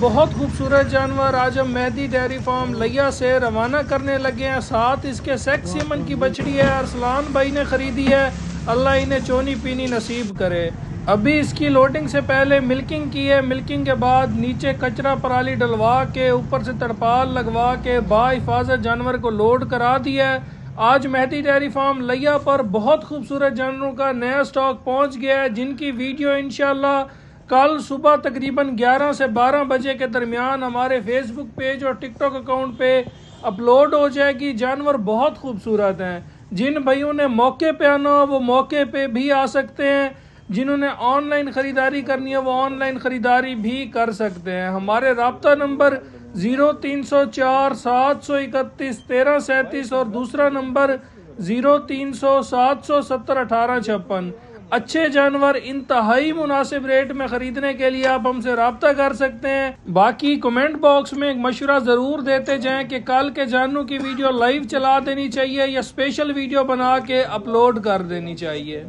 बहुत खूबसूरत जानवर आज हम मेहदी डेयरी फार्म लिया से रवाना करने लगे हैं। साथ इसके सेक्स यमन की बछड़ी है, अरसलान भाई ने खरीदी है। अल्लाह इन्हें चोनी पीनी नसीब करे। अभी इसकी लोडिंग से पहले मिल्किंग की है। मिल्किंग के बाद नीचे कचरा पराली डलवा के ऊपर से तरपाल लगवा के बाहिफाजत जानवर को लोड करा दिया है। आज मेहदी डेयरी फार्म लिया पर बहुत खूबसूरत जानवरों का नया स्टॉक पहुंच गया है, जिनकी वीडियो इंशाल्लाह कल सुबह तकरीबन 11 से 12 बजे के दरमियान हमारे फेसबुक पेज और टिकटॉक अकाउंट पे अपलोड हो जाएगी। जानवर बहुत खूबसूरत हैं। जिन भाइयों ने मौके पे आना हो वो मौके पे भी आ सकते हैं। जिन्होंने ऑनलाइन ख़रीदारी करनी है वो ऑनलाइन ख़रीदारी भी कर सकते हैं। हमारे राब्ता नंबर 0304 731 1337 और दूसरा नंबर 0300 770 1856। अच्छे जानवर इंतहाई मुनासिब रेट में खरीदने के लिए आप हमसे राब्ता कर सकते हैं। बाकी कमेंट बॉक्स में एक मशवरा ज़रूर देते जाएं कि कल के जानवरों की वीडियो लाइव चला देनी चाहिए या स्पेशल वीडियो बना के अपलोड कर देनी चाहिए।